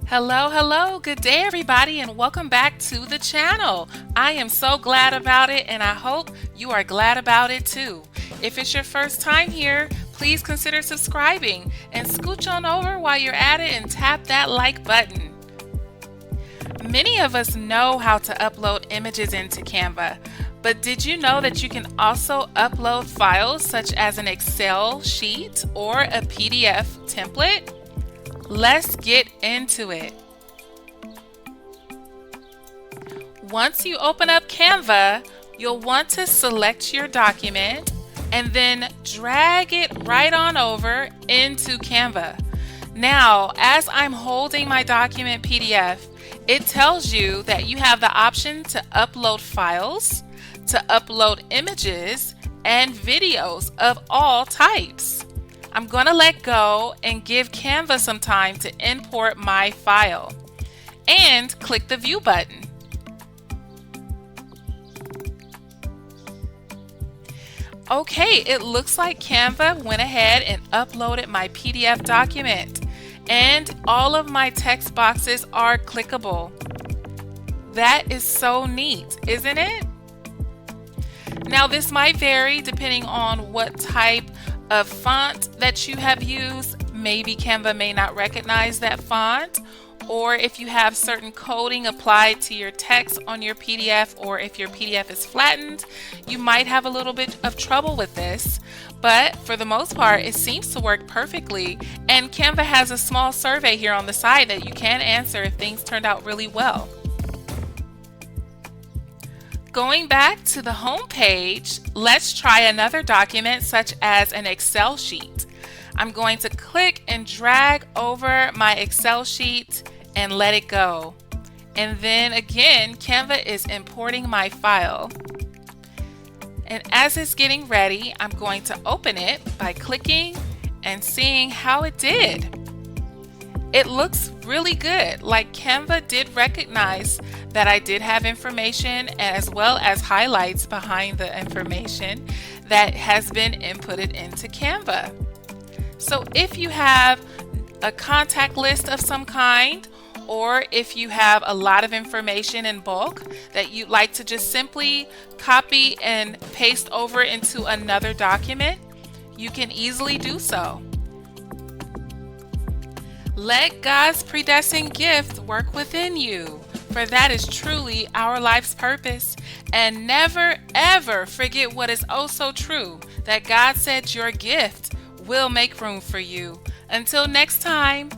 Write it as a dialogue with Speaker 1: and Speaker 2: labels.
Speaker 1: Hello, good day everybody, and welcome back to the channel. I am so glad about it, and I hope you are glad about it too. If it's your first time here, please consider subscribing and scooch on over while you're at it and tap that like button. Many of us know how to upload images into Canva, but did you know that you can also upload files such as an Excel sheet or a PDF template? Let's get into it. Once you open up Canva, you'll want to select your document and then drag it right on over into Canva. Now, as I'm holding my document PDF, it tells you that you have the option to upload files, to upload images, and videos of all types. I'm going to let go and give Canva some time to import my file and click the View button. Okay, it looks like Canva went ahead and uploaded my PDF document, and all of my text boxes are clickable. That is so neat, isn't it? Now, this might vary depending on what type of font that you have used. Maybe Canva may not recognize that font, or if you have certain coding applied to your text on your PDF, or if your PDF is flattened, you might have a little bit of trouble with this. But for the most part, it seems to work perfectly, and Canva has a small survey here on the side that you can answer if things turned out really well. Going back to the home page, let's try another document such as an Excel sheet. I'm going to click and drag over my Excel sheet and let it go. And then again, Canva is importing my file. And as it's getting ready, I'm going to open it by clicking and seeing how it did. It looks really good, like Canva did recognize that I did have information as well as highlights behind the information that has been inputted into Canva. So if you have a contact list of some kind, or if you have a lot of information in bulk that you'd like to just simply copy and paste over into another document, you can easily do so. Let God's predestined gift work within you, for that is truly our life's purpose. And never ever forget what is oh so true, that God said your gift will make room for you. Until next time.